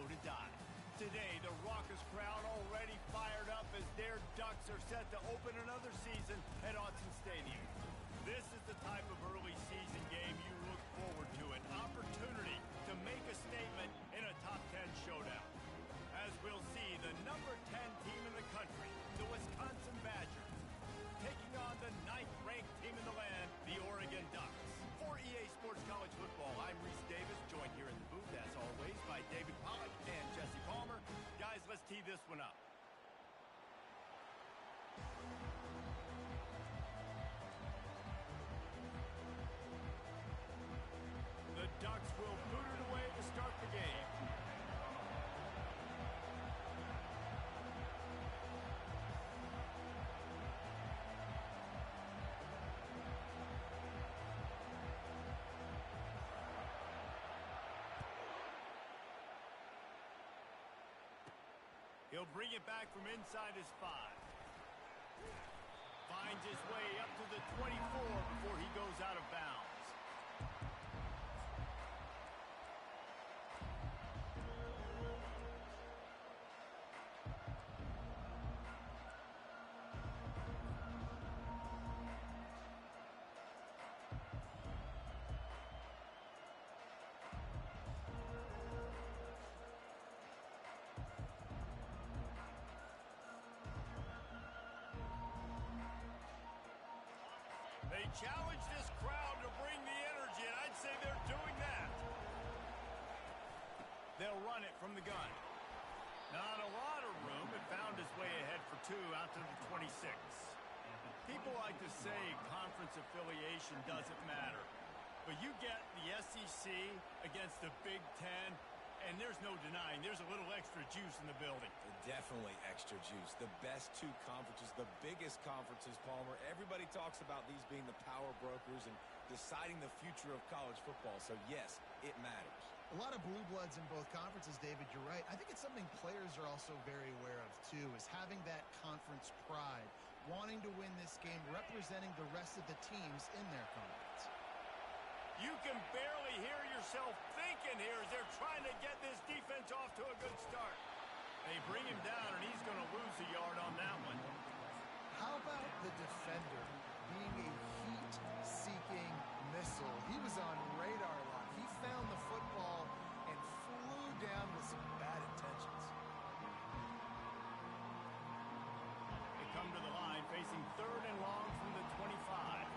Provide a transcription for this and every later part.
go to die. Today, the raucous crowd already fired up as their Ducks are set to open another season at Autzen Stadium. This is the type of early season game you look forward to, an opportunity to make a statement in a top 10 showdown. As we'll see, the number 10 team in the country, the Wisconsin Badgers, taking on the 9th-ranked team in the land, the Oregon Ducks. For EA Sports College Football, I'm Reese Davis, joined here in the booth, as always, by David Pollack and Jesse Palmer. Guys, let's tee this one up. The Ducks will boot it away to start the game. He'll bring it back from inside his 5. Finds his way up to the 24 before he goes out of bounds. They challenge this crowd to bring the energy, and I'd say they're doing that. They'll run it from the gun. Not a lot of room. It found its way ahead for 2 out to the 26. People like to say conference affiliation doesn't matter. But you get the SEC against the Big Ten, and there's no denying there's a little extra juice in the building. Definitely extra juice. The best 2 conferences, the biggest conferences, Palmer. Everybody talks about these being the power brokers and deciding the future of college football. So, yes, it matters. A lot of blue bloods in both conferences, David. You're right. I think it's something players are also very aware of, too, is having that conference pride, wanting to win this game, representing the rest of the teams in their conference. You can barely hear yourself thinking here as they're trying to get this defense off to a good start. They bring him down, and he's going to lose a yard on that one. How about the defender being a heat-seeking missile? He was on radar lock. He found the football and flew down with some bad intentions. They come to the line facing 3rd and long from the 25.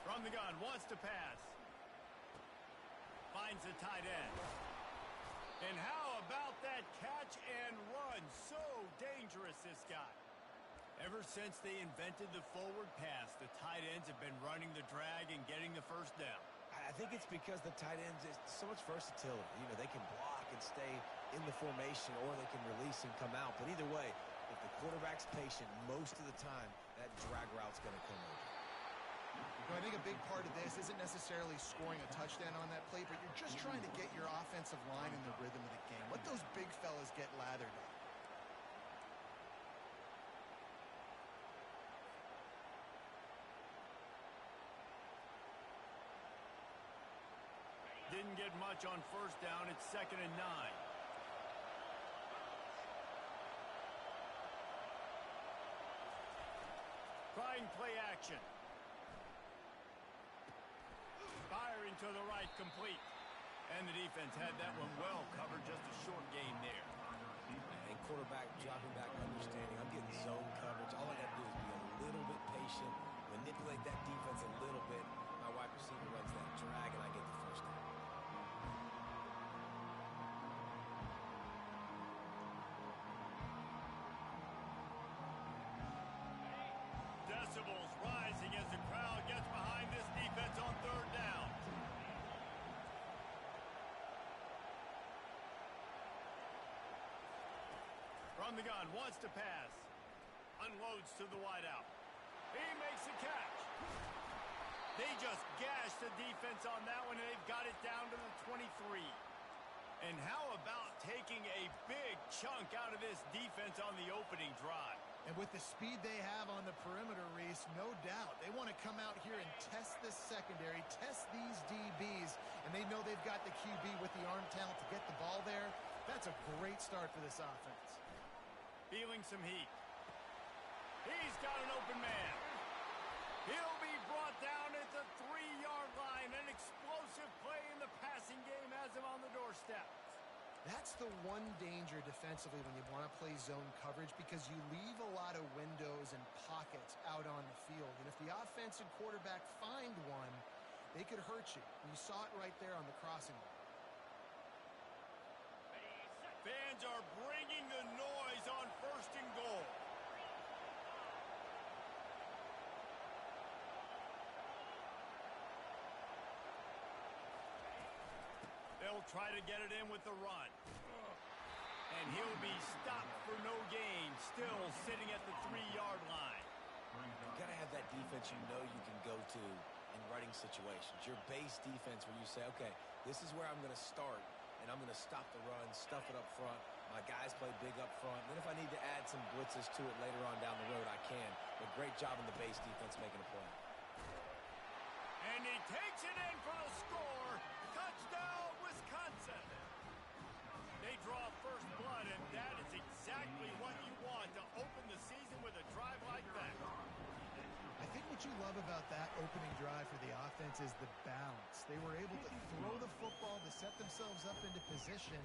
From the gun, wants to pass. Finds the tight end. And how about that catch and run? So dangerous, this guy. Ever since they invented the forward pass, the tight ends have been running the drag and getting the first down. I think it's because the tight ends is so much versatility. You know, they can block and stay in the formation, or they can release and come out. But either way, if the quarterback's patient, most of the time, that drag route's going to come over. I think a big part of this isn't necessarily scoring a touchdown on that play, but you're just trying to get your offensive line in the rhythm of the game. Let those big fellas get lathered up. Didn't get much on first down. It's 2nd and 9. Trying play action. Firing to the right, complete. And the defense had that one well covered, just a short gain there. And quarterback dropping back, understanding, I'm getting zone coverage. All I got to do is be a little bit patient, manipulate that defense a little bit. My wide receiver runs that drag, and I get the first down. Decibels rising as the crowd gets behind this defense on 3rd down. From the gun, wants to pass. Unloads to the wideout. He makes the catch. They just gashed the defense on that one, and they've got it down to the 23. And how about taking a big chunk out of this defense on the opening drive? And with the speed they have on the perimeter, Reese, no doubt, they want to come out here and test this secondary, test these DBs, and they know they've got the QB with the arm talent to get the ball there. That's a great start for this offense. Feeling some heat. He's got an open man. He'll be brought down at the 3-yard line. An explosive play in the passing game has him on the doorstep. That's the one danger defensively when you want to play zone coverage, because you leave a lot of windows and pockets out on the field. And if the offensive quarterback find one, they could hurt you. And you saw it right there on the crossing line. Fans are bringing the noise on 1st and goal. They'll try to get it in with the run. And he'll be stopped for no gain, still sitting at the 3-yard line. You've got to have that defense you know you can go to in running situations. Your base defense where you say, okay, this is where I'm going to start, and I'm going to stop the run, stuff it up front. My guys play big up front. Then if I need to add some blitzes to it later on down the road, I can. But great job in the base defense making a play. And he takes it in for the score. Touchdown, Wisconsin. They draw first blood, and that is exactly what you want to open the season with a drive like that. I think what you love about that opening drive for the offense is the balance. They were able to throw the football to set themselves up into position,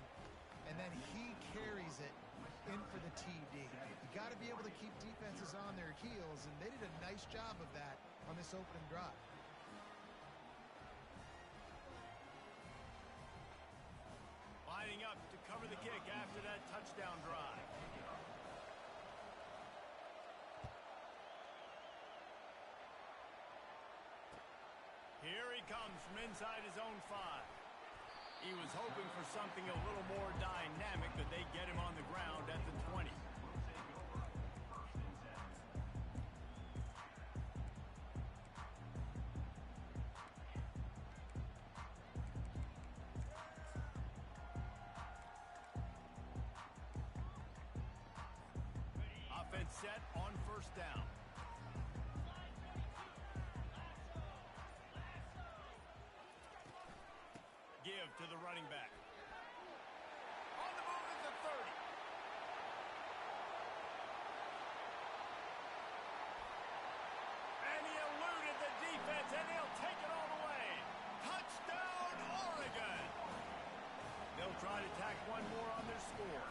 and then he carries it in for the TD. You got to be able to keep defenses on their heels, and they did a nice job of that on this opening drive. Lining up to cover the kick after that touchdown drive. Here he comes from inside his own 5. He was hoping for something a little more dynamic, but they get him on the ground at the 20. Offense set on 1st down. Give to the running back. On the move at the 30. And he eluded the defense, and he'll take it all the way. Touchdown, Oregon. They'll try to tack one more on their score.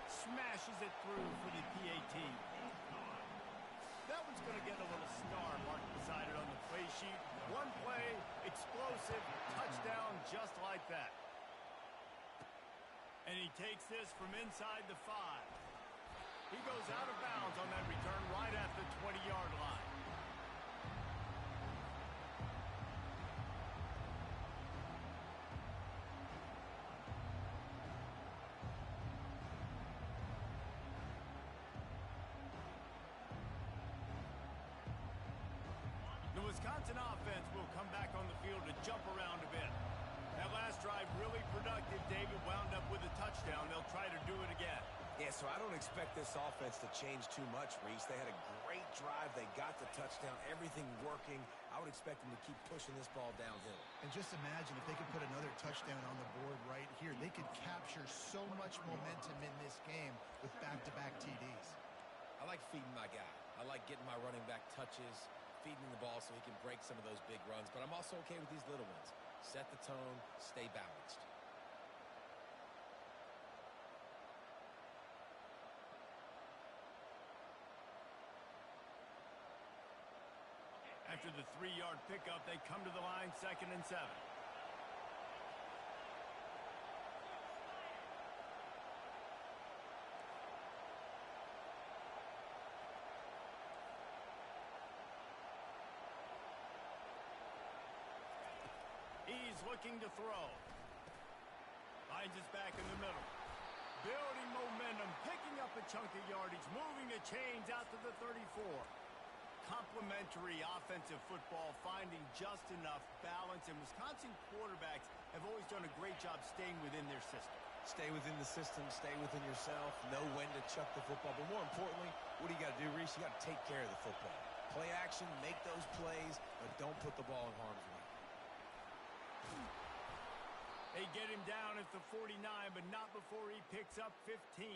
Smashes it through for the PAT. That one's going to get a little star mark beside it on the play sheet. One play, explosive, touchdown just like that. And he takes this from inside the 5. He goes out of bounds on that return right at the 20-yard line. The Wisconsin offense will come back on the field to jump around a bit. That last drive really productive. David wound up with a touchdown. They'll try to do it again. Yeah, so I don't expect this offense to change too much, Reese. They had a great drive. They got the touchdown. Everything working. I would expect them to keep pushing this ball downhill. And just imagine if they could put another touchdown on the board right here. They could capture so much momentum in this game with back-to-back TDs. I like feeding my guy. I like getting my running back touches, feeding the ball so he can break some of those big runs. But I'm also okay with these little ones. Set the tone, stay balanced. After the 3-yard pickup, they come to the line 2nd and 7. He's looking to throw. Finds his back in the middle. Building momentum, picking up a chunk of yardage, moving the chains out to the 34. Complementary offensive football, finding just enough balance, and Wisconsin quarterbacks have always done a great job staying within their system. Stay within the system, stay within yourself, know when to chuck the football. But more importantly, what do you got to do, Reese? You got to take care of the football. Play action, make those plays, but don't put the ball in harm's way. They get him down at the 49, but not before he picks up 15.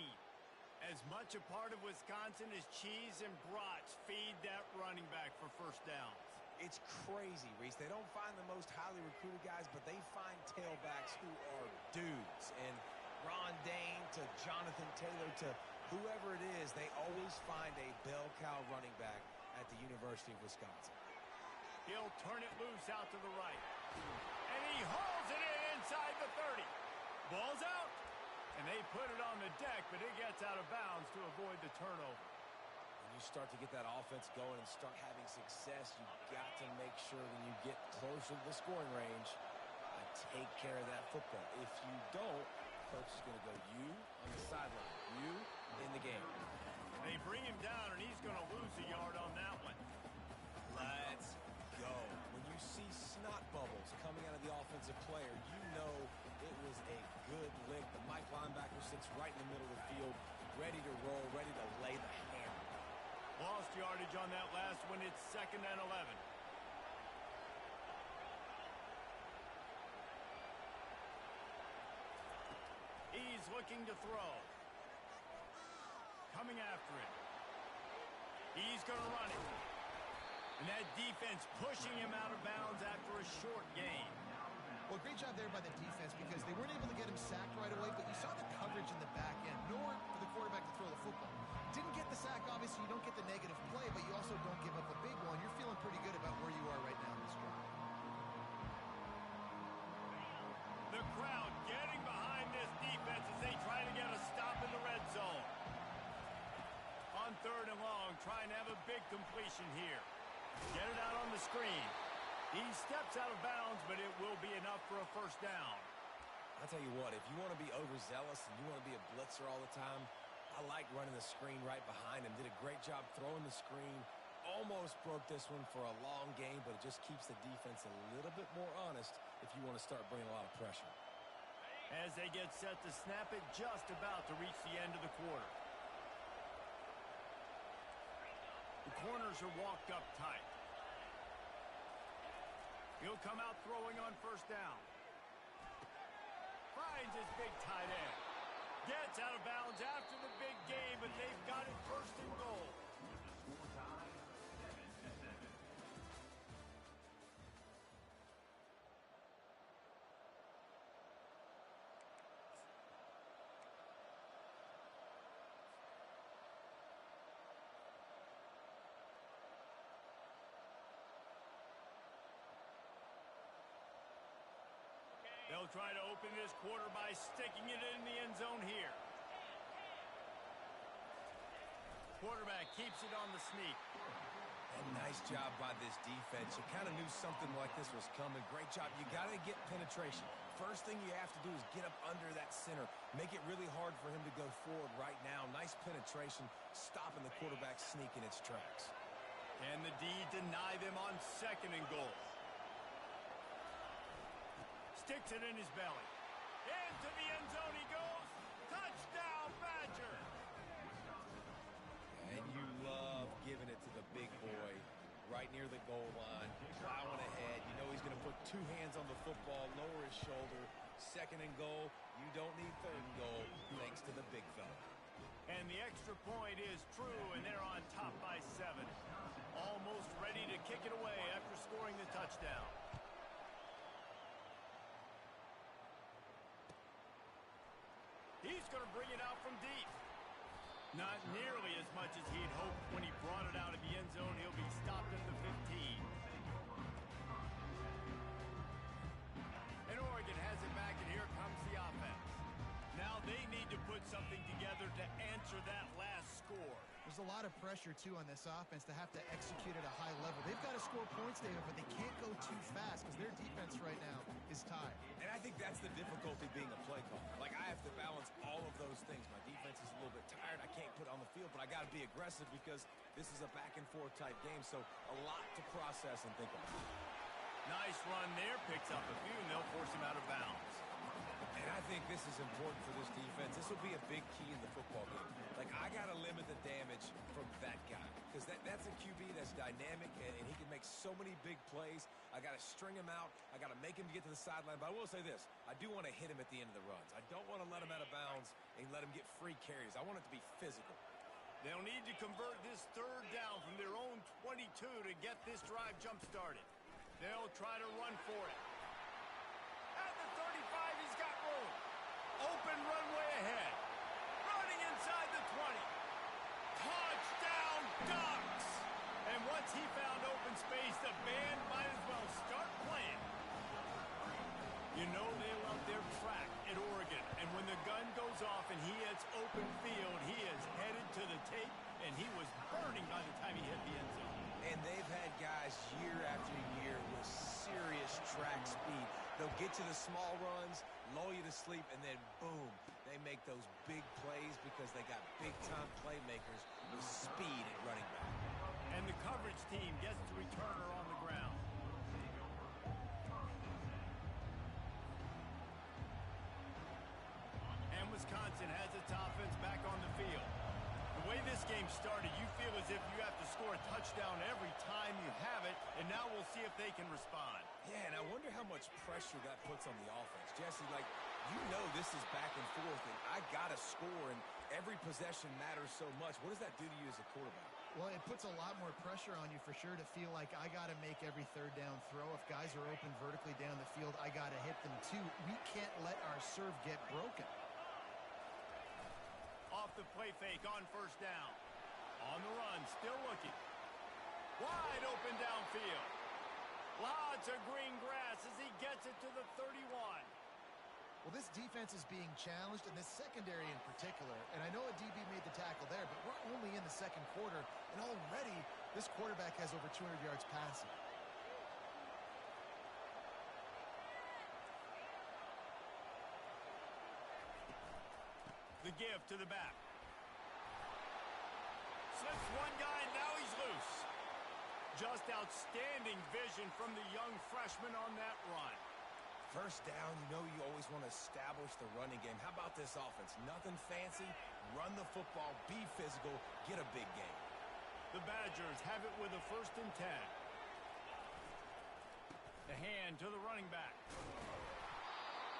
As much a part of Wisconsin as cheese and brats feed that running back for first downs. It's crazy, Reese. They don't find the most highly recruited guys, but they find tailbacks who are dudes. And Ron Dane to Jonathan Taylor to whoever it is, they always find a bell cow running back at the University of Wisconsin. He'll turn it loose out to the right. And he hauls it in inside the 30. Ball's out. And they put it on the deck, but it gets out of bounds to avoid the turnover. When you start to get that offense going and start having success, you've got to make sure when you get closer to the scoring range, take care of that football. If you don't, coach is going to go you on the sideline, you in the game. They bring him down, and he's going to lose a yard on that one. Let's go. When you see snot bubbles coming out of the offensive player, you know it was a good lick. The Mike linebacker sits right in the middle of the field, ready to roll, ready to lay the hammer. Lost yardage on that last one. It's 2nd and 11. He's looking to throw. Coming after it. He's going to run it. And that defense pushing him out of bounds after a short gain. Well, great job there by the defense because they weren't able to get him sacked right away, but you saw the coverage in the back end. Nowhere for the quarterback to throw the football. Didn't get the sack, obviously. You don't get the negative play, but you also don't give up a big one. You're feeling pretty good about where you are right now in this drive. The crowd getting behind this defense as they try to get a stop in the red zone. On 3rd and long, trying to have a big completion here. Get it out on the screen. He steps out of bounds, but it will be enough for a first down. I'll tell you what, if you want to be overzealous and you want to be a blitzer all the time, I like running the screen right behind him. Did a great job throwing the screen. Almost broke this one for a long game, but it just keeps the defense a little bit more honest if you want to start bringing a lot of pressure. As they get set to snap it, just about to reach the end of the quarter. The corners are walked up tight. He'll come out throwing on first down. Finds his big tight end. Gets out of bounds after the big game, but they've got it 1st and goal. They'll try to open this quarter by sticking it in the end zone here. Quarterback keeps it on the sneak. And nice job by this defense. You kind of knew something like this was coming. Great job. You got to get penetration. First thing you have to do is get up under that center. Make it really hard for him to go forward right now. Nice penetration, stopping the quarterback sneak in its tracks. And the D deny them on 2nd and goal. Sticks it in his belly. Into the end zone he goes. Touchdown, Badger. And you love giving it to the big boy right near the goal line. Plowing ahead. You know he's going to put 2 hands on the football, lower his shoulder. 2nd and goal. You don't need 3rd and goal thanks to the big fella. And the extra point is true, and they're on top by 7. Almost ready to kick it away after scoring the touchdown. He's going to bring it out from deep. Not nearly as much as he'd hoped when he brought it out of the end zone. He'll be stopped at the 15. And Oregon has it back, and here comes the offense. Now they need to put something together to answer that last score. There's a lot of pressure, too, on this offense to have to execute at a high level. They've got to score points, David, but they can't go too fast because their defense right now is tired. And I think that's the difficulty being a play caller. Like, I have to balance all of those things. My defense is a little bit tired. I can't put on the field, but I got to be aggressive because this is a back-and-forth type game, so a lot to process and think about. Nice run there. Picks up a few, and they'll force him out of bounds. And And I think this is important for this defense. This will be a big key in the football game. Like, I got to limit the damage from that guy because that's a QB that's dynamic, and he can make so many big plays. I got to string him out. I got to make him get to the sideline. But I will say this. I do want to hit him at the end of the runs. I don't want to let him out of bounds and let him get free carries. I want it to be physical. They'll need to convert this third down from their own 22 to get this drive jump-started. They'll try to run for it. At the 35, he's got room. Open runway ahead. Running inside the 20. Touchdown, Ducks! And once he found open space, the band might as well start playing. You know they love their track at Oregon. And when the gun goes off and he hits open field, he is headed to the tape, and he was burning by the time he hit the end zone. And they've had guys year after year with serious track speed. They'll get to the small runs, lull you to sleep, and then boom, they make those big plays because they got big-time playmakers with speed at running back. And the coverage team gets the returner on the ground. And Wisconsin has its offense back on the field. The way this game started, you feel as if you have to score a touchdown every time you have it, and now we'll see if they can respond. Yeah, and I wonder how much pressure that puts on the offense. Jesse, like, you know this is back and forth, and I got to score, and every possession matters so much. What does that do to you as a quarterback? Well, it puts a lot more pressure on you for sure to feel like I got to make every third down throw. If guys are open vertically down the field, I got to hit them too. We can't let our serve get broken. Off the play fake on first down. On the run, still looking. Wide open downfield. Lots of green grass as he gets it to the 31. Well, this defense is being challenged, and this secondary in particular. And I know a DB made the tackle there, but we're only in the second quarter, and already this quarterback has over 200 yards passing. The give to the back. Slips one guy, and now he's loose. Just outstanding vision from the young freshman on that run. First down, you know you always want to establish the running game. How about this offense? Nothing fancy. Run the football, be physical, get a big game. The Badgers have it with a 1st and 10. The hand to the running back.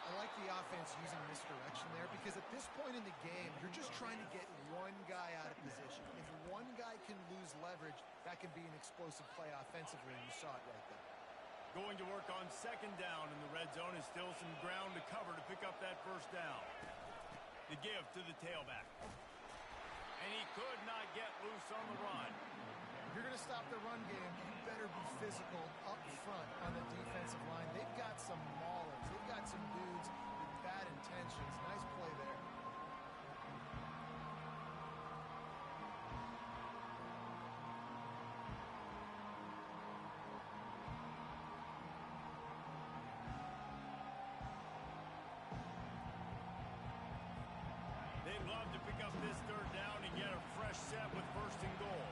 I like the offense using misdirection there because at this point in the game, you're just trying to get one guy out of position. If one guy can lose leverage, that can be an explosive play offensively, and you saw it right there. Going to work on 2nd down in the red zone is still some ground to cover to pick up that 1st down. The give to the tailback. And he could not get loose on the run. If you're going to stop the run game, you better be physical up front on the defensive line. They've got some maulers. They've got some dudes with bad intentions. Nice play there. They'd love to pick up this 3rd down and get a fresh set with 1st and goal.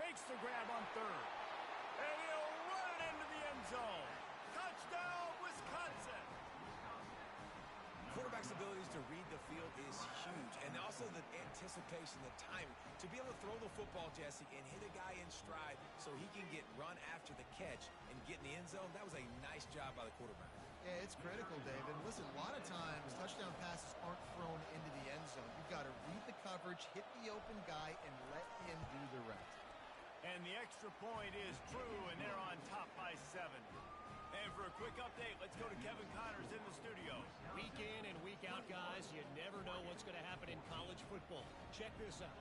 Makes the grab on 3rd. And he'll run it into the end zone. Touchdown, Wisconsin! Quarterback's abilities to read the field is huge, and also the anticipation, the timing. To be able to throw the football, Jesse, and hit a guy in stride so he can get run after the catch and get in the end zone, that was a nice job by the quarterback. Yeah, it's critical, David. Listen, a lot of times touchdown passes aren't thrown into the end zone. You've got to read the coverage, hit the open guy, and let him do the rest. And the extra point is true, and they're on top by 7. And for a quick update, let's go to Kevin Connors in the studio. Week in and week out, guys, you never know what's going to happen in college football. Check this out.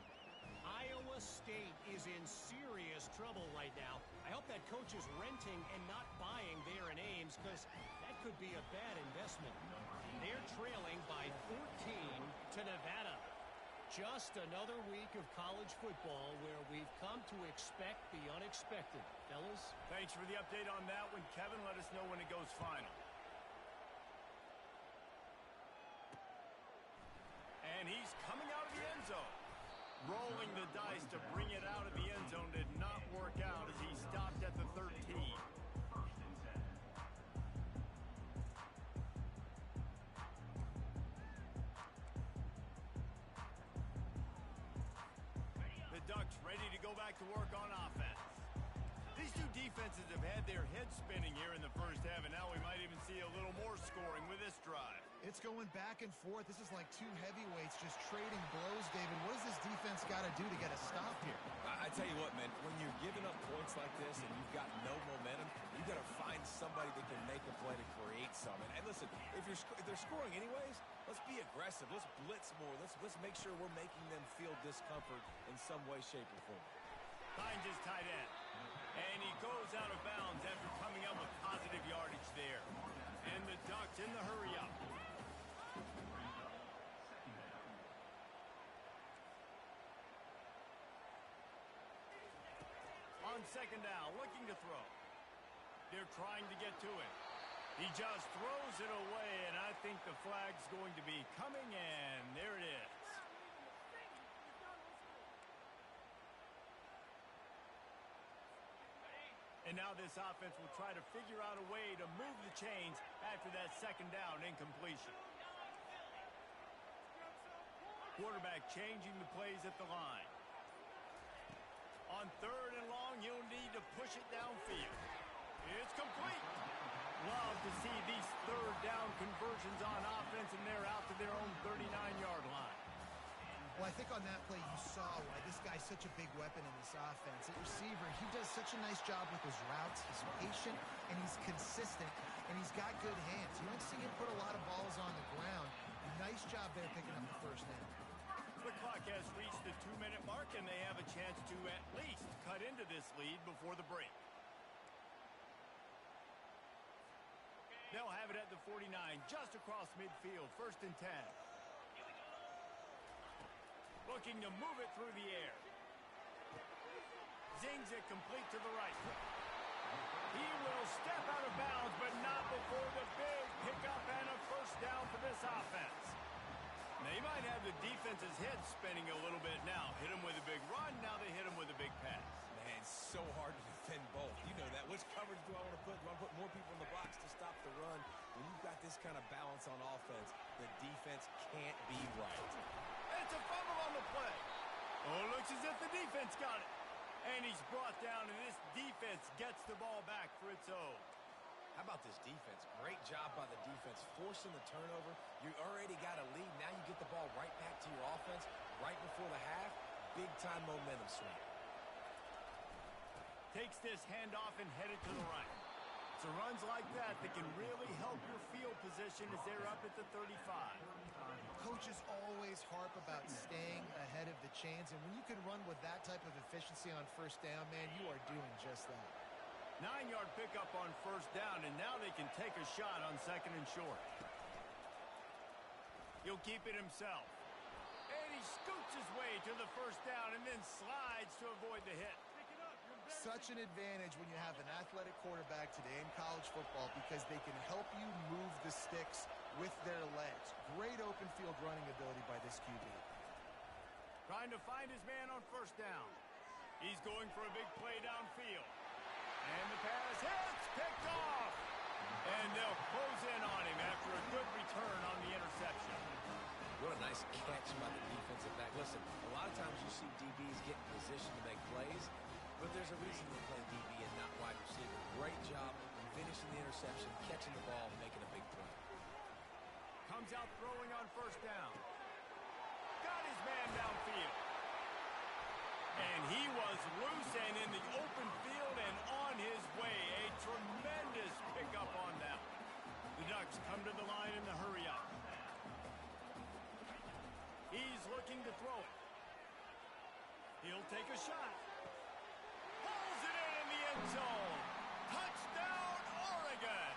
Iowa State is in serious trouble right now. I hope that coach is renting and not buying there in Ames, because that could be a bad investment. They're trailing by 14 to Nevada. Just another week of college football where we've come to expect the unexpected. Fellas? Thanks for the update on that one, Kevin. Let us know when it goes final. And he's coming out of the end rolling the dice to bring it out of the end zone did not work out as he stopped at the 13. The Ducks ready to go back to work on offense. These two defenses have had their heads spinning here in the first half, and now we might even see a little more scoring with this drive. It's going back and forth. This is like two heavyweights just trading blows, David. What does this defense got to do to get a stop here? I tell you what, man, when you're giving up points like this and you've got no momentum, you've got to find somebody that can make a play to create some. And listen, if they're scoring anyways, let's be aggressive. Let's blitz more. Let's make sure we're making them feel discomfort in some way, shape, or form. Finds his tight end. And he goes out of bounds after coming up with positive yardage there. And the Ducks in the hurry up. On second down, looking to throw. They're trying to get to it. He just throws it away, and I think the flag's going to be coming, and there it is. And now this offense will try to figure out a way to move the chains after that second down incompletion. Quarterback changing the plays at the line. On third and long, he'll need to push it downfield. It's complete. Love to see these third down conversions on offense, and they're out to their own 39-yard line. Well, I think on that play you saw why this guy's such a big weapon in this offense. At receiver, he does such a nice job with his routes. He's patient, and he's consistent, and he's got good hands. You don't see him put a lot of balls on the ground. Nice job there picking up the first down. The clock has reached the 2-minute mark, and they have a chance to at least cut into this lead before the break. They'll have it at the 49, just across midfield, 1st and 10. Looking to move it through the air. Zings it complete to the right. He will step out of bounds, but not before the big pickup and a first down for this offense. They might have the defense's head spinning a little bit now. Hit him with a big run, now they hit him with a big pass. Man, so hard to defend both. You know that. Which coverage do I want to put? Do I want to put more people in the box to stop the run? When you've got this kind of balance on offense, the defense can't be right. It's a fumble on the play. Oh, looks as if the defense got it. And he's brought down, and this defense gets the ball back for its own. How about this defense? Great job by the defense, forcing the turnover. You already got a lead. Now you get the ball right back to your offense right before the half. Big-time momentum swing. Takes this handoff and headed to the right. So runs like that can really help your field position as they're up at the 35. Coaches always harp about staying ahead of the chains, and when you can run with that type of efficiency on first down, man, you are doing just that. 9-yard pickup on first down, and now they can take a shot on 2nd and short. He'll keep it himself. And he scoots his way to the first down and then slides to avoid the hit. Such an advantage when you have an athletic quarterback today in college football because they can help you move the sticks with their legs. Great open field running ability by this QB. Trying to find his man on first down. He's going for a big play downfield. And the pass hits, picked off. And they'll close in on him after a good return on the interception. What a nice catch by the defensive back. Listen, a lot of times you see DBs get in position to make plays, but there's a reason they play DB and not wide receiver. Great job finishing the interception, catching the ball, and making a big play. Comes out throwing on first down. Got his man downfield. And he was loose and in the open field and on his way. A tremendous pickup on that. The Ducks come to the line in the hurry up. He's looking to throw it. He'll take a shot. Pulls it in the end zone. Touchdown, Oregon.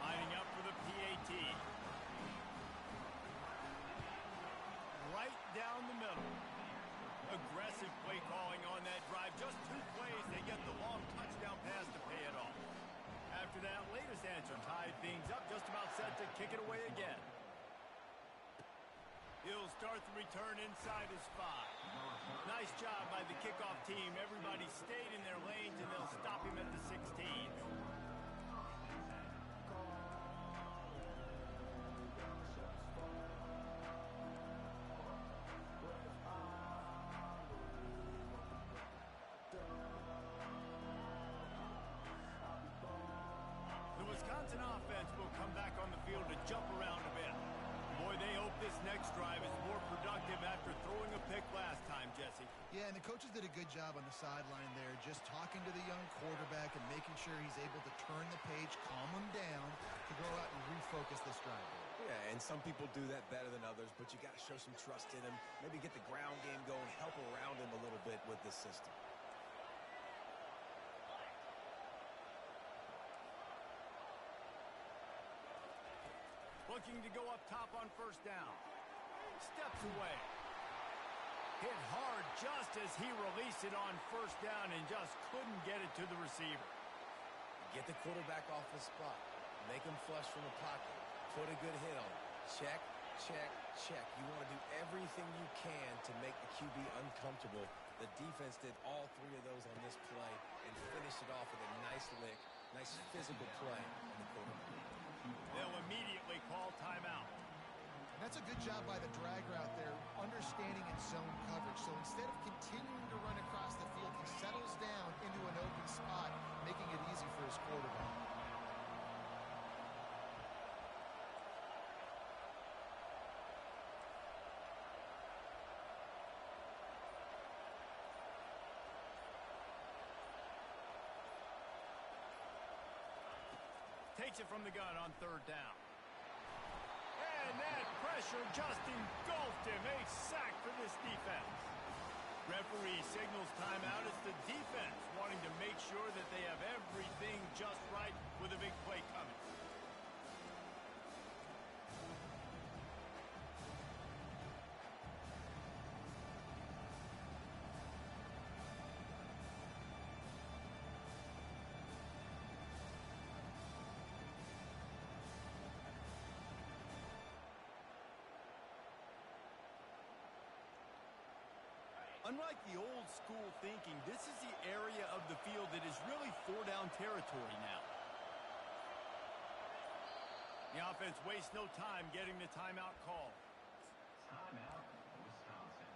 Lining up for the PAT. Right down the middle. Aggressive play calling on that drive. Just 2 plays, they get the long touchdown pass to pay it off. After that latest answer tied things up, just about set to kick it away again. He'll start the return inside his spot. Nice job by the kickoff team. Everybody stayed in their lanes, and they'll stop him at the 16. The Wisconsin offense will come back on the field to jump around a bit. Boy, they hope this next drive is more productive after throwing a pick last time, Jesse. Yeah, and the coaches did a good job on the sideline there, just talking to the young quarterback and making sure he's able to turn the page, calm him down to go out and refocus this drive. Yeah, and some people do that better than others, but you got to show some trust in him. Maybe get the ground game going, help around him a little bit with this system. Looking to go up top on first down. Steps away. Hit hard just as he released it on first down and just couldn't get it to the receiver. Get the quarterback off his spot. Make him flush from the pocket. Put a good hit on him. Check, check, check. You want to do everything you can to make the QB uncomfortable. The defense did all three of those on this play and finished it off with a nice lick, nice physical play on the quarterback. They'll immediately call timeout. And that's a good job by the drag route there, understanding its zone coverage. So instead of continuing to run across the field, he settles down into an open spot, making it easy for his quarterback. Takes it from the gun on third down. And that pressure just engulfed him. A sack for this defense. Referee signals timeout. It's the defense wanting to make sure that they have everything just right with a big play coming. Unlike the old school thinking, this is the area of the field that is really four-down territory now. The offense wastes no time getting the timeout call. Timeout, Wisconsin.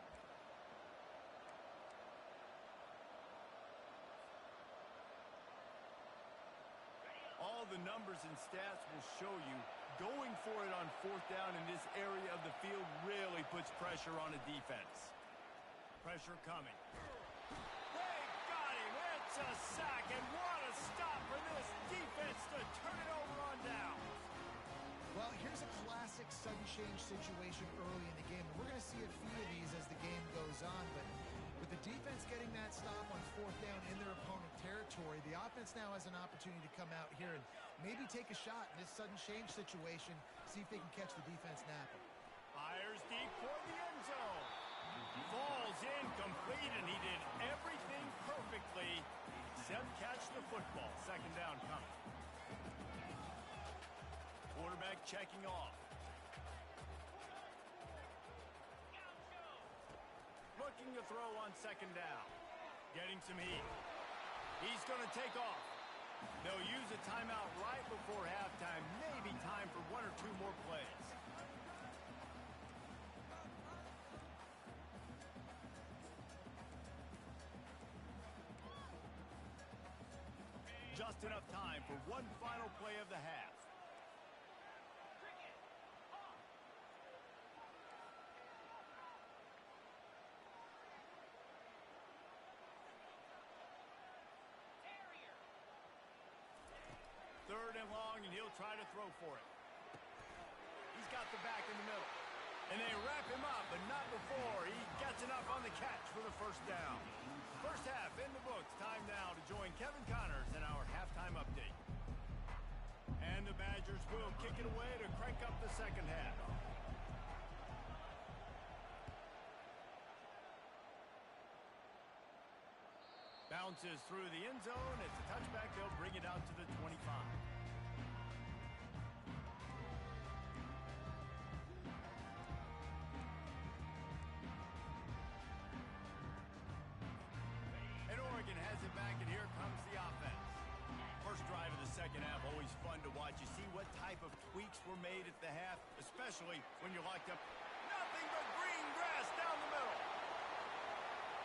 All the numbers and stats will show you going for it on fourth down in this area of the field really puts pressure on a defense. Pressure coming. They got him. It's a sack, and what a stop for this defense to turn it over on down. Well, here's a classic sudden change situation early in the game. And we're going to see a few of these as the game goes on, but with the defense getting that stop on fourth down in their opponent territory, the offense now has an opportunity to come out here and maybe take a shot in this sudden change situation, see if they can catch the defense napping. Fires deep for the end zone. Falls incomplete, and he did everything perfectly except catch the football. Second down coming. Quarterback checking off. Looking to throw on second down. Getting some heat. He's going to take off. They'll use a timeout right before halftime. Maybe time for one or two more plays. Just enough time for one final play of the half. Third and long, and he'll try to throw for it. He's got the back in the middle. And they wrap him up, but not before he gets enough on the catch for the first down. First half in the books. Time now to join Kevin Connors in our halftime update. And the Badgers will kick it away to crank up the second half. Bounces through the end zone. It's a touchback. They'll bring it out to the 25. shot. You see what type of tweaks were made at the half, especially when you're locked up. Nothing but green grass down the middle.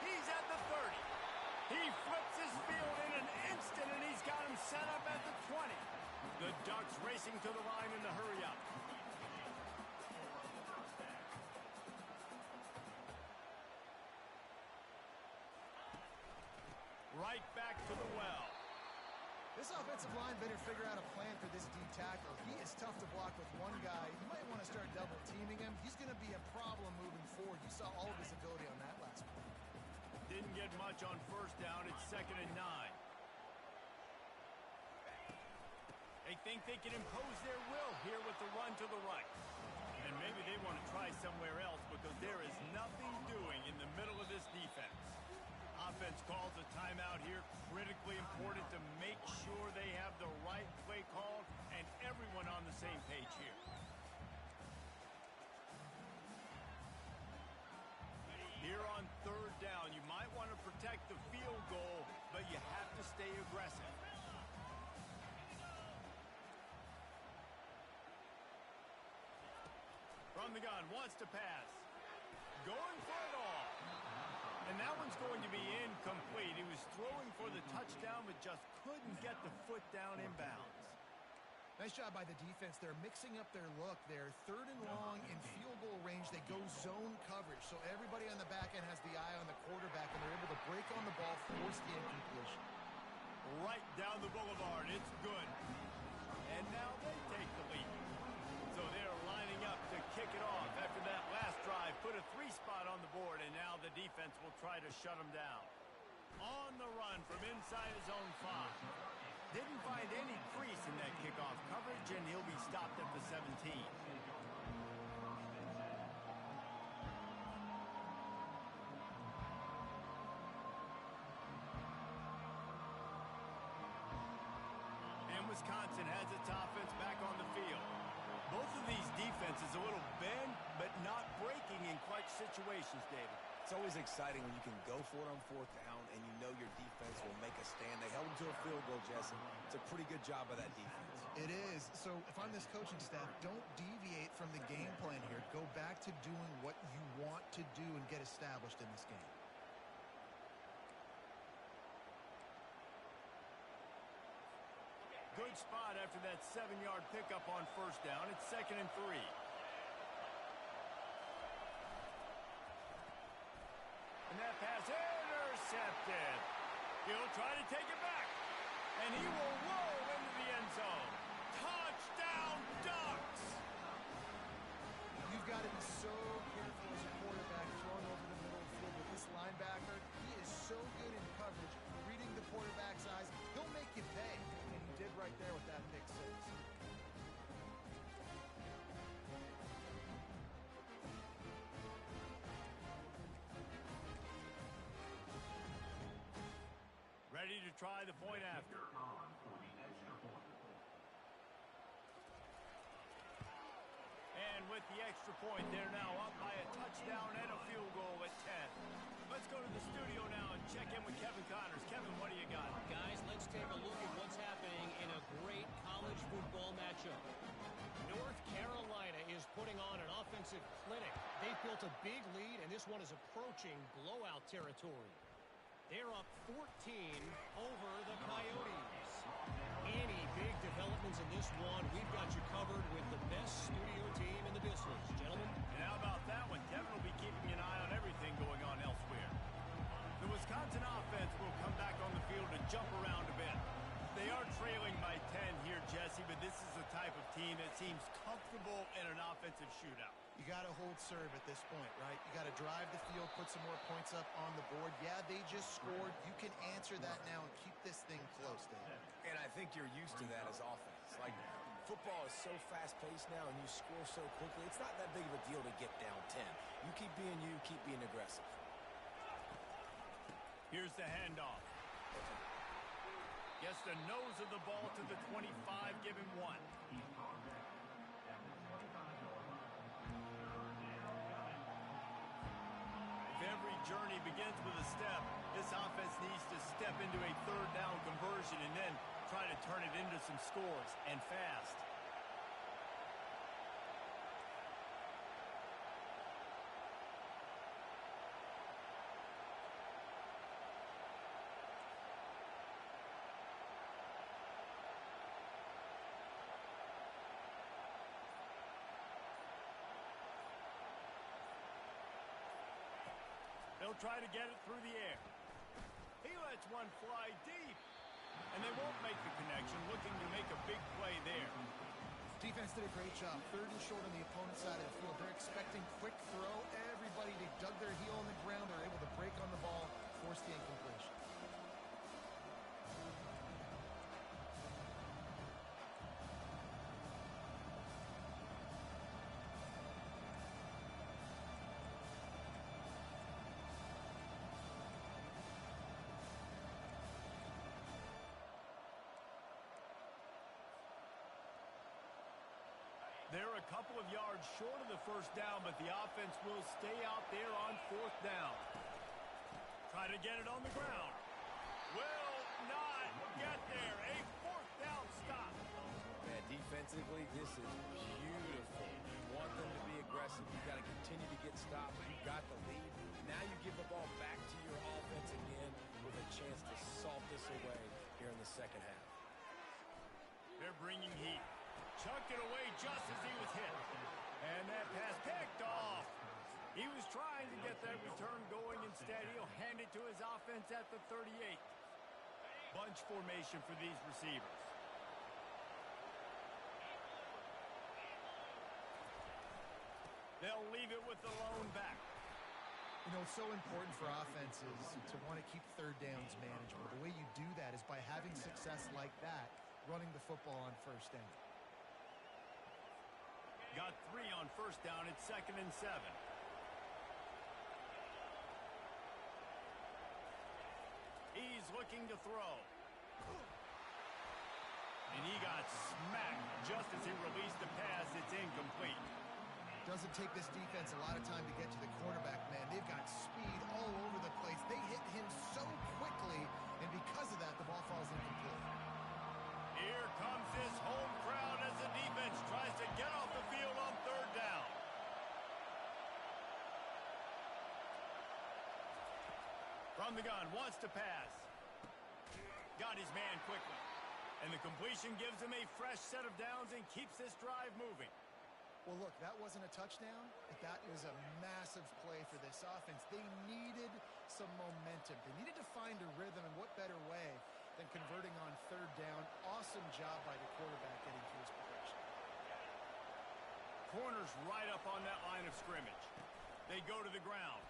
He's at the 30. He flips his field in an instant, and he's got him set up at the 20. The Ducks racing to the line in the hurry-up. Right back to the well. This offensive line better figure out a plan for this D tackle. He is tough to block with one guy. You might want to start double teaming him. He's going to be a problem moving forward. You saw all of his ability on that last play. Didn't get much on first down. It's 2nd and 9. They think they can impose their will here with the run to the right. And maybe they want to try somewhere else because there is nothing doing in the middle of this defense. Offense calls a timeout here. Critically important to make sure they have the right play called and everyone on the same page here. Here on 3rd down, you might want to protect the field goal, but you have to stay aggressive. From the gun, wants to pass. Going for it all. And that one's going to be incomplete. He was throwing for the touchdown, but just couldn't get the foot down inbounds. Nice job by the defense. They're mixing up their look. They're 3rd and long in field goal range. They go zone coverage. So everybody on the back end has the eye on the quarterback, and they're able to break on the ball, force the incompletion. Right down the boulevard. It's good. And now they take the lead. So they're lining up to kick it off after that last drive. Put a 3 spot on the board, and now the defense will try to shut them down. On the run from inside his own 5. Didn't find any crease in that kickoff coverage, and he'll be stopped at the 17. And Wisconsin has its offense back on the field. Both of these defenses a little bend, but not breaking in clutch situations, David. It's always exciting when you can go for it on 4th down and you know your defense will make a stand. They held them to a field goal, Jesse. It's a pretty good job by that defense. It is. So if I'm this coaching staff, don't deviate from the game plan here. Go back to doing what you want to do and get established in this game. Good spot after that 7-yard pickup on 1st down. It's 2nd and 3. And that pass intercepted. He'll try to take it back. And he will roll into the end zone. Touchdown, Ducks! You've got to be so careful as a quarterback throwing over the middle of the field with this linebacker. He is so good in coverage, reading the quarterback's eyes. He'll make you pay. And he did right there with that pick 6. Ready to try the point after. On for the extra point. And with the extra point, they're now up by a touchdown and a field goal at 10. Let's go to the studio now and check in with Kevin Connors. Kevin, what do you got? Guys, let's take a look at what's happening in a great college football matchup. North Carolina is putting on an offensive clinic. They've built a big lead, and this one is approaching blowout territory. They're up 14 over the Coyotes. Any big developments in this one, we've got you covered with the best studio team in the business. Gentlemen. And how about that one? Kevin will be keeping an eye on everything going on elsewhere. The Wisconsin offense will come back on the field to jump around a bit. They are trailing by 10 here, Jesse, but this is the type of team that seems comfortable in an offensive shootout. You got to hold serve at this point, right? You got to drive the field, put some more points up on the board. Yeah, they just scored. You can answer that now and keep this thing close, David. And I think you're used to that as offense. Like, football is so fast-paced now and you score so quickly, it's not that big of a deal to get down 10. You keep being aggressive. Here's the handoff. Gets the nose of the ball to the 25, give him 1. If every journey begins with a step, this offense needs to step into a 3rd down conversion and then try to turn it into some scores, and fast. They'll try to get it through the air. He lets one fly deep. And they won't make the connection, looking to make a big play there. Defense did a great job. 3rd and short on the opponent's side of the field. They're expecting quick throw. Everybody, they dug their heel on the ground. They're able to break on the ball, force the incompletion. They're a couple of yards short of the first down, but the offense will stay out there on 4th down. Try to get it on the ground. Will not get there. A 4th down stop. Man, defensively, this is beautiful. You want them to be aggressive. You've got to continue to get stops. You've got the lead. Now you give the ball back to your offense again with a chance to salt this away here in the second half. They're bringing heat. Chucked it away just as he was hit. And that pass picked off. He was trying to get that return going. Instead, he'll hand it to his offense at the 38. Bunch formation for these receivers. They'll leave it with the lone back. You know, it's so important for offenses to want to keep 3rd downs manageable. The way you do that is by having success like that, running the football on 1st down. Got 3 on 1st down. It's 2nd and 7. He's looking to throw. And he got smacked just as he released the pass. It's incomplete. Doesn't take this defense a lot of time to get to the quarterback, man. They've got speed all over the place. They hit him so quickly, and because of that, the ball falls incomplete. Here comes this home crowd as the defense tries to get off the field on 3rd down. From the gun, wants to pass. Got his man quickly. And the completion gives him a fresh set of downs and keeps this drive moving. Well, look, that wasn't a touchdown, but that was a massive play for this offense. They needed some momentum. They needed to find a rhythm, and what better way than converting on 3rd down. Awesome job by the quarterback getting to his progression. Corners right up on that line of scrimmage. They go to the ground.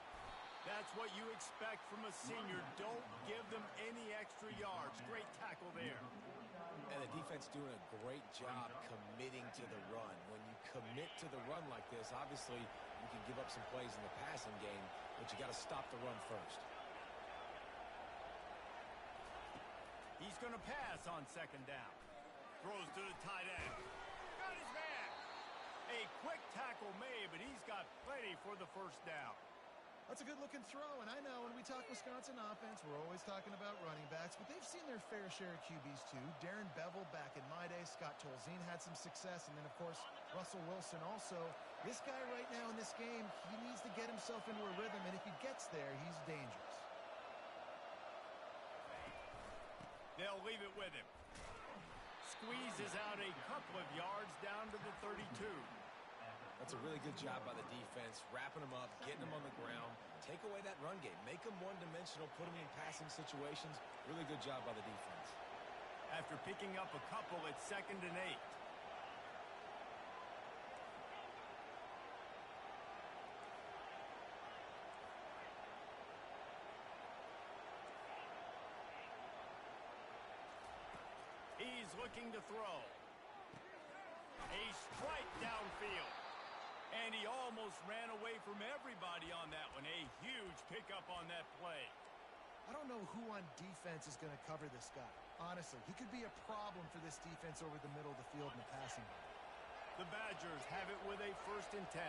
That's what you expect from a senior. Don't give them any extra yards. Great tackle there. And the defense doing a great job committing to the run. When you commit to the run like this, obviously you can give up some plays in the passing game, but you got to stop the run first. He's going to pass on 2nd down. Throws to the tight end. Got his man. A quick tackle made, but he's got plenty for the 1st down. That's a good-looking throw, and I know when we talk Wisconsin offense, we're always talking about running backs, but they've seen their fair share of QBs too. Darren Bevel back in my day, Scott Tolzien had some success, and then, of course, Russell Wilson also. This guy right now in this game, he needs to get himself into a rhythm, and if he gets there, he's dangerous. They'll leave it with him. Squeezes out a couple of yards down to the 32. That's a really good job by the defense, wrapping them up, getting them on the ground. Take away that run game. Make them one-dimensional, put them in passing situations. Really good job by the defense. After picking up a couple, it's 2nd and 8. He's looking to throw. A strike downfield. And he almost ran away from everybody on that one. A huge pickup on that play. I don't know who on defense is going to cover this guy. Honestly, he could be a problem for this defense over the middle of the field in the passing game. The Badgers have it with a 1st and 10.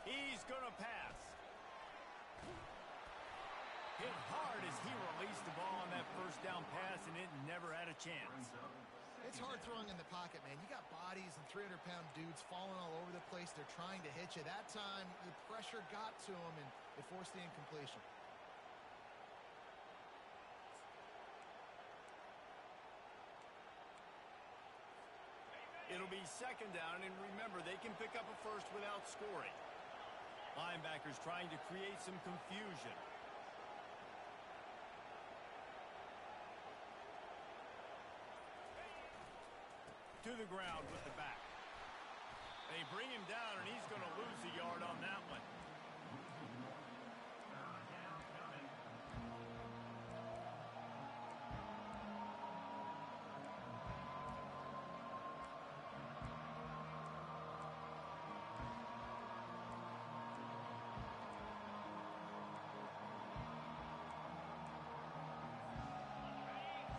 He's going to pass. Hit hard as he released the ball on that first down pass, and it never had a chance. It's hard throwing in the pocket, man. You got bodies and 300-pound dudes falling all over the place. They're trying to hit you. That time, the pressure got to him, and it forced the incompletion. It'll be second down, and remember, they can pick up a first without scoring. Linebackers trying to create some confusion. To the ground with the back. They bring him down, and he's going to lose a yard on that one.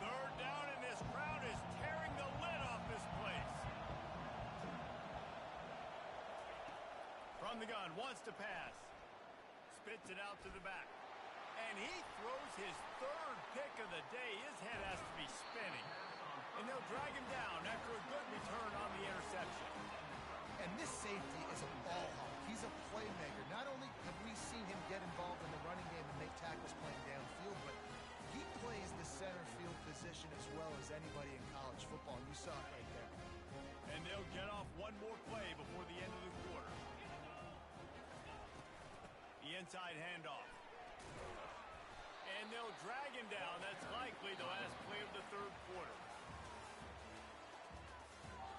Third down, and this crowd is tearing the lid off this place. From the gun, wants to pass. Spits it out to the back. And he throws his third pick of the day. His head has to be spinning. And they'll drag him down after a good return on the interception. And this safety is a ball hawk. He's a playmaker. Not only have we seen him get involved in the running game and make tackles playing downfield, but he plays the center field position as well as anybody in college football. And you saw it right there. And they'll get off one more play before the end of the quarter. The inside handoff. And they'll drag him down. That's likely the last play of the third quarter.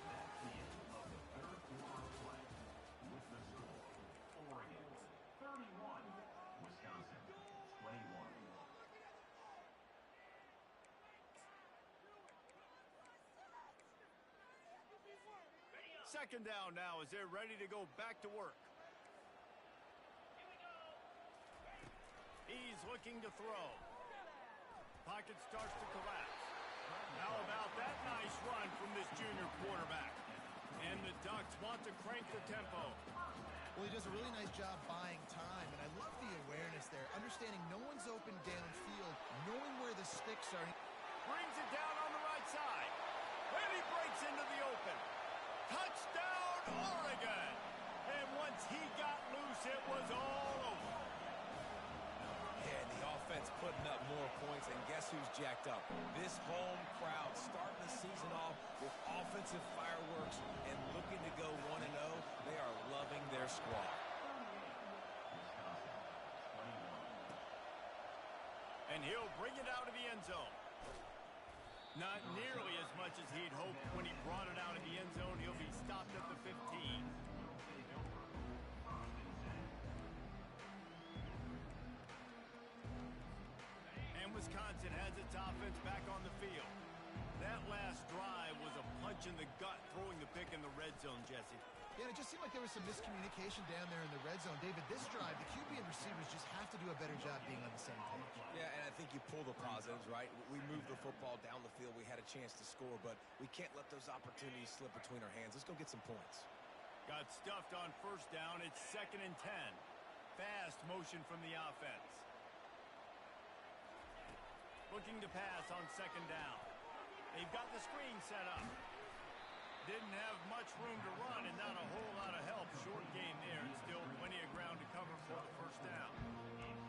That's the end of the third quarter play. With the score, Oregon 31, Wisconsin 21. Second down now as they're ready to go back to work. He's looking to throw. Pocket starts to collapse. How about that nice run from this junior quarterback? And the Ducks want to crank the tempo. Well, he does a really nice job buying time, and I love the awareness there. Understanding no one's open downfield, knowing where the sticks are. Brings it down on the right side. And he breaks into the open. Touchdown, Oregon! And once he got loose, it was all over. Yeah, and the offense putting up more points, and guess who's jacked up? This home crowd starting the season off with offensive fireworks and looking to go 1-0. They are loving their squad. And he'll bring it out of the end zone. Not nearly as much as he'd hoped when he brought it out of the end zone. He'll be stopped at the 15. And Wisconsin has its offense back on the field. That last drive was a punch in the gut, throwing the pick in the red zone, Jesse. Yeah, it just seemed like there was some miscommunication down there in the red zone. David, this drive, the QB and receivers just have to do a better job being on the same page. Yeah, and I think you pull the positives, right? We moved the football down the field. We had a chance to score, but we can't let those opportunities slip between our hands. Let's go get some points. Got stuffed on first down. It's 2nd and 10. Fast motion from the offense. Looking to pass on 2nd down. They've got the screen set up. Didn't have much room to run and not a whole lot of help. Short game there and still plenty of ground to cover for the first down.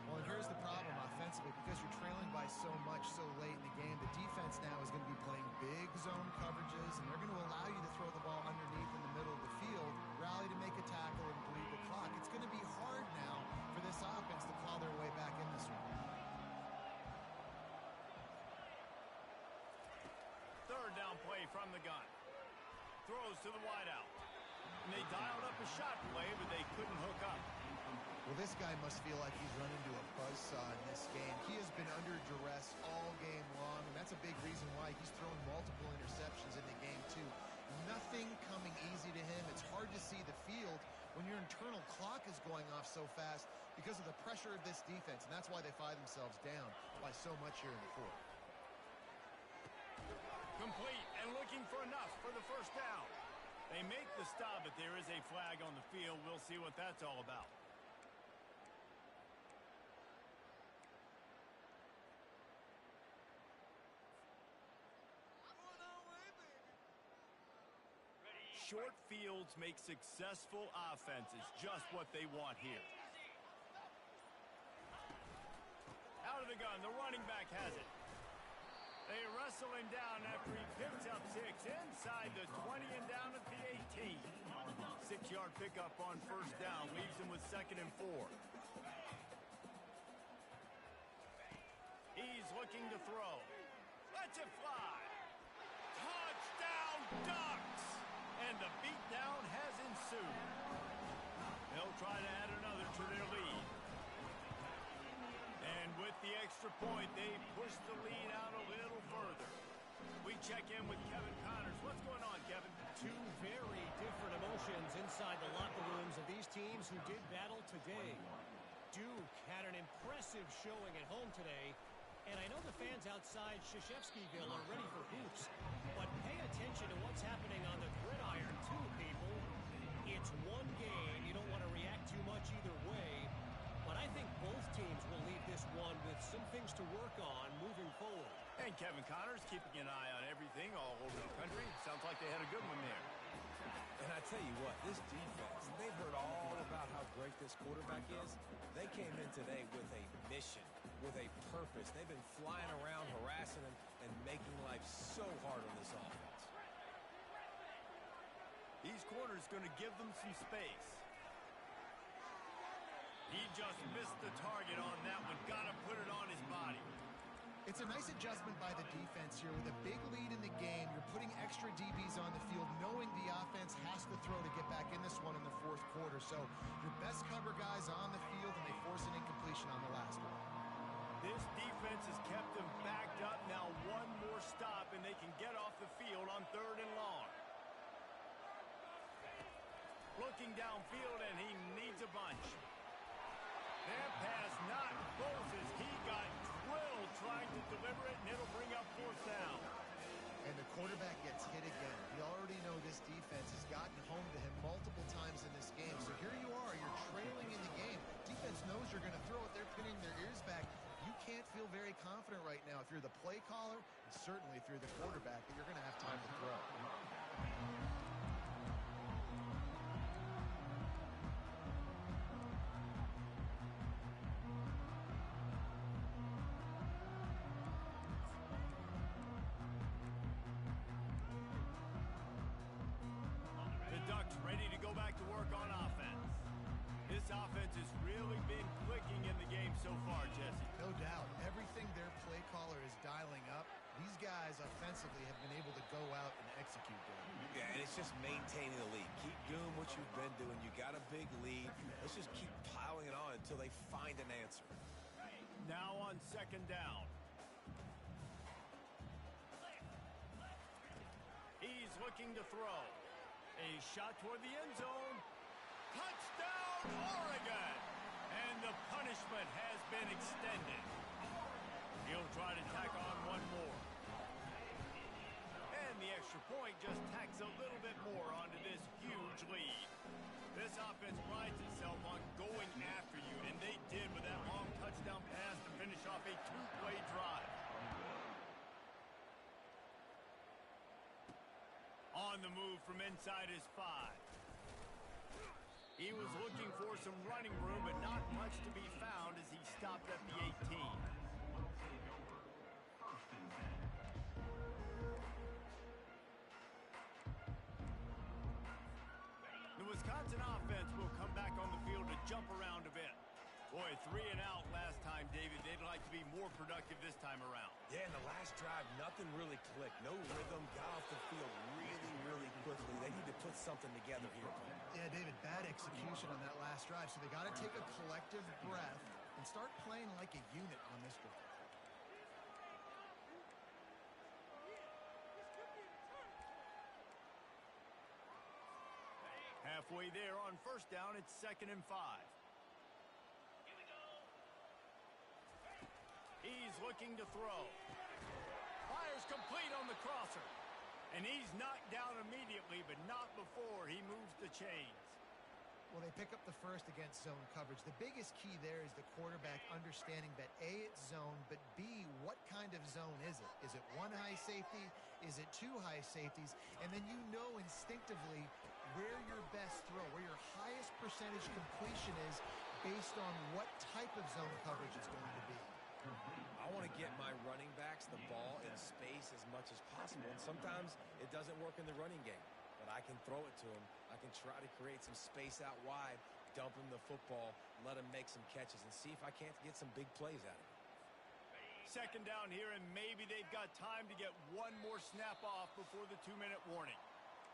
Well, and here's the problem offensively. Because you're trailing by so much so late in the game, the defense now is going to be playing big zone coverages, and they're going to allow you to throw the ball underneath in the middle of the field, rally to make a tackle, and bleed the clock. It's going to be hard now for this offense to claw their way back in this one. Third down play from the gun. Throws to the wideout. And they dialed up a shot play, but they couldn't hook up. Well, this guy must feel like he's run into a buzzsaw in this game. He has been under duress all game long, and that's a big reason why he's thrown multiple interceptions in the game, too. Nothing coming easy to him. It's hard to see the field when your internal clock is going off so fast because of the pressure of this defense, and that's why they find themselves down by so much here in the fourth. Complete and looking for enough for the first down. They make the stop, but there is a flag on the field. We'll see what that's all about. Short fields make successful offenses, just what they want here. Out of the gun, the running back has it. They wrestle him down after he picks up 6 inside the 20 and down at the 18. 6-yard pickup on first down leaves him with 2nd and 4. He's looking to throw. Lets it fly. Touchdown Ducks! And the beatdown has ensued. They'll try to add another to their lead. And with the extra point, they push the lead out a little further. We check in with Kevin Connors. What's going on, Kevin? Two very different emotions inside the locker rooms of these teams who did battle today. Duke had an impressive showing at home today, and I know the fans outside Krzyzewskiville are ready for hoops, but pay attention to what's happening on the gridiron too, people. It's one game. You don't want to react too much either way, but I think both teams will leave this one with some things to work on moving forward. And Kevin Connors keeping an eye on everything all over the country. Sounds like they had a good one there. And I tell you what, this defense, they've heard all about how great this quarterback is. They came in today with a mission, with a purpose. They've been flying around, harassing him, and making life so hard on this offense. These corners going to give them some space. He just missed the target on that one. Got to put it on his body. It's a nice adjustment by the defense here. With a big lead in the game, you're putting extra DBs on the field, knowing the offense has to throw to get back in this one in the 4th quarter. So your best cover guys on the field, and they force an incompletion on the last one. This defense has kept them backed up. Now one more stop, and they can get off the field on 3rd and long. Looking downfield, and he needs a bunch. That pass not Moses. He got drilled trying to deliver it, and it'll bring up 4th down. And the quarterback gets hit again. We already know this defense has gotten home to him multiple times in this game. So here you are, you're trailing in the game. Defense knows you're going to throw it. They're pinning their ears back. You can't feel very confident right now if you're the play caller, and certainly if you're the quarterback, that you're going to have time to throw. Ready to go back to work on offense. This offense has really been clicking in the game so far, Jesse. No doubt. Everything their play caller is dialing up, these guys offensively have been able to go out and execute them. Yeah, and it's just maintaining the lead. Keep doing what you've been doing. You got a big lead. Let's just keep piling it on until they find an answer. Now on 2nd down. He's looking to throw. A shot toward the end zone. Touchdown, Oregon! And the punishment has been extended. He'll try to tack on one more. And the extra point just tacks a little bit more onto this huge lead. This offense prides itself on going after you, and they did with that long touchdown pass to finish off a 2-play drive. On the move from inside his 5. He was looking for some running room, but not much to be found as he stopped at the 18. The Wisconsin offense will come back on the field to jump around a bit. Boy, 3 and out last time, David. They'd like to be more productive this time around. Yeah, in the last drive, nothing really clicked. No rhythm, got off the field really quickly. They need to put something together here. Yeah, David, bad execution on that last drive. So they got to take a collective breath and start playing like a unit on this one. Halfway there on 1st down, it's 2nd and 5. He's looking to throw. Fires complete on the crosser. And he's knocked down immediately, but not before he moves the chains. Well, they pick up the first against zone coverage. The biggest key there is the quarterback understanding that A, it's zone, but B, what kind of zone is it? Is it one high safety? Is it two high safeties? And then you know instinctively where your best throw, where your highest percentage completion is based on what type of zone coverage it's going to be. I want to get my running backs the ball in space as much as possible. And sometimes it doesn't work in the running game, but I can throw it to him. I can try to create some space out wide, dump him the football, let him make some catches, and see if I can't get some big plays out of him. Second down here, and maybe they've got time to get one more snap off before the 2-minute warning.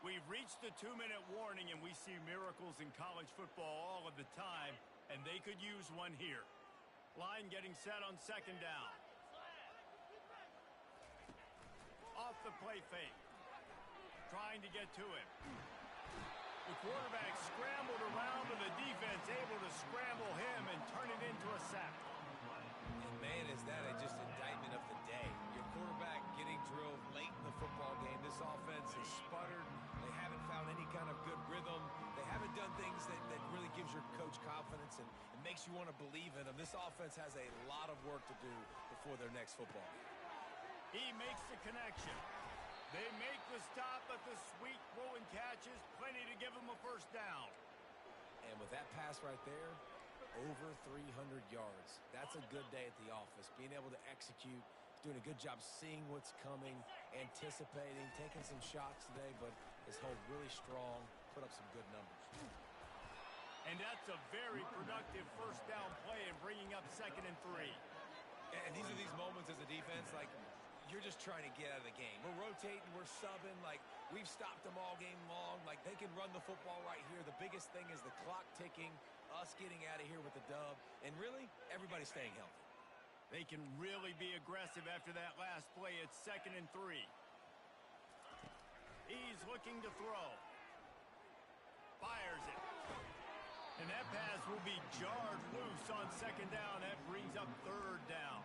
We've reached the 2-minute warning, and we see miracles in college football all of the time, and they could use one here. Line getting set on second down. Off the play fake. Trying to get to him. The quarterback scrambled around, and the defense able to scramble him and turn it into a sack. And man, is that just indictment of the day. Your quarterback getting drilled late in the football game. This offense has sputtered. They haven't found any kind of good rhythm. They haven't done things that really gives your coach confidence and makes you want to believe in them. This offense has a lot of work to do before their next football game. He makes the connection. They make the stop, but the sweet throw and catch is plenty to give him a first down. And with that pass right there, over 300 yards. That's a good day at the office. Being able to execute, doing a good job seeing what's coming, anticipating, taking some shots today, but is held really strong, put up some good numbers. And that's a very productive first down play and bringing up 2nd and 3. And these are these moments as a defense, like, you're just trying to get out of the game. We're rotating, we're subbing, like, we've stopped them all game long. Like, they can run the football right here. The biggest thing is the clock ticking, us getting out of here with the dub, and really, everybody staying healthy. They can really be aggressive after that last play. It's 2nd and 3. He's looking to throw. Fires it. And that pass will be jarred loose on 2nd down. That brings up 3rd down.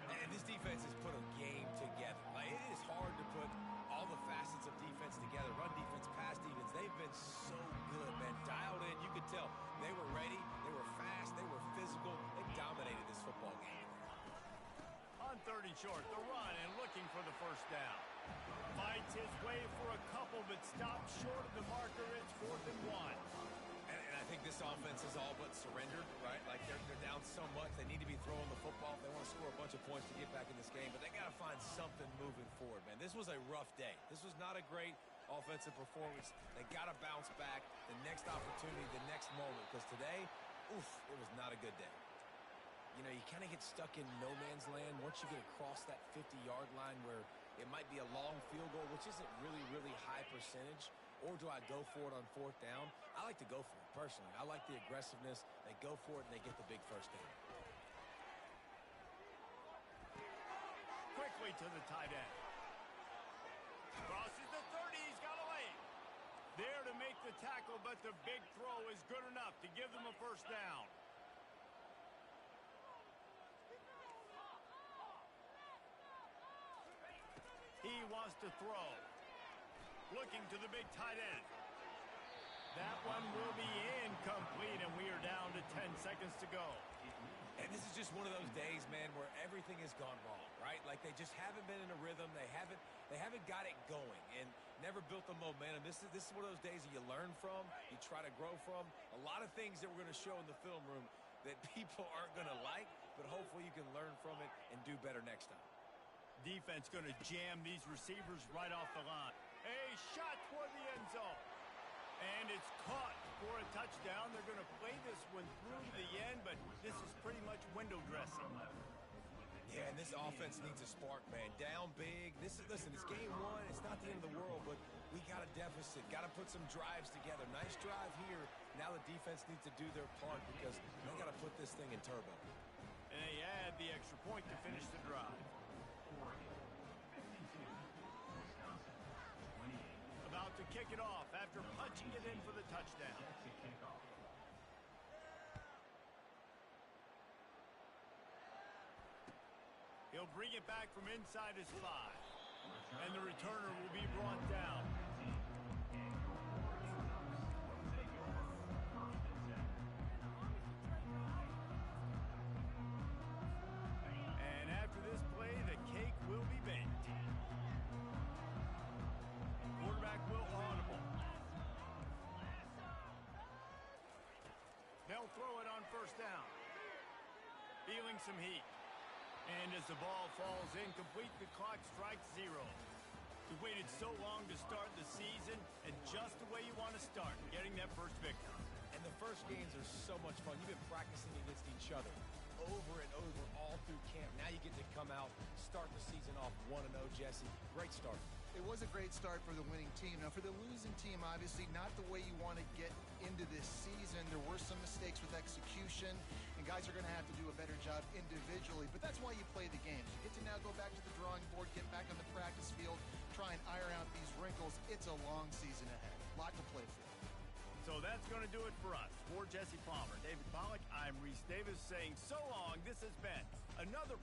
And this defense has put a game together. Like, it is hard to put all the facets of defense together. Run defense, pass defense. They've been so good, man. Dialed in. You could tell they were ready. They were fast. They were physical. They dominated this football game. On 3rd and short, the run and looking for the first down. Fights his way for a couple, but stops short of the marker. It's 4th and 1. And I think this offense is all but surrendered, right? Like, they're down so much. They need to be throwing the football if they want to score a bunch of points to get back in this game. But they got to find something moving forward, man. This was a rough day. This was not a great offensive performance. They got to bounce back the next opportunity, the next moment. Because today, oof, it was not a good day. You know, you kind of get stuck in no man's land once you get across that 50-yard line where it might be a long field goal, which isn't really high percentage. Or do I go for it on 4th down? I like to go for it, personally. I like the aggressiveness. They go for it, and they get the big first down. Quickly to the tight end. Crosses the 30. He's got a lane. There to make the tackle, but the big throw is good enough to give them a first down. He wants to throw. Looking to the big tight end. That one will be incomplete, and we are down to 10 seconds to go. And this is just one of those days, man, where everything has gone wrong, right? Like, they just haven't been in a rhythm. They haven't got it going and never built the momentum. This is one of those days that you learn from, you try to grow from. A lot of things that we're going to show in the film room that people aren't going to like, but hopefully you can learn from it and do better next time. Defense going to jam these receivers right off the line. A shot toward the end zone. And it's caught for a touchdown. They're going to play this one through to the end, but this is pretty much window dressing. Yeah, and this offense needs a spark, man. Down big. Listen, it's game 1. It's not the end of the world, but we got a deficit. Got to put some drives together. Nice drive here. Now the defense needs to do their part because they got to put this thing in turbo. And they add the extra point to finish the drive. About to kick it off after punching it in for the touchdown. He'll bring it back from inside his 5. And the returner will be brought down. feeling some heat. And as the ball falls incomplete, the clock strikes 0. You waited so long to start the season, and just the way you want to start, getting that first victory. And the first games are so much fun. You've been practicing against each other over and over all through camp. Now you get to come out, start the season off 1-0, Jesse. Great start. It was a great start for the winning team. Now, for the losing team, obviously not the way you want to get into this season. There were some mistakes with execution, and guys are going to have to do a better job individually. But that's why you play the games. You get to now go back to the drawing board, get back on the practice field, try and iron out these wrinkles. It's a long season ahead. A lot to play for. So that's going to do it for us. For Jesse Palmer, David Pollack, I'm Reese Davis saying so long. This has been another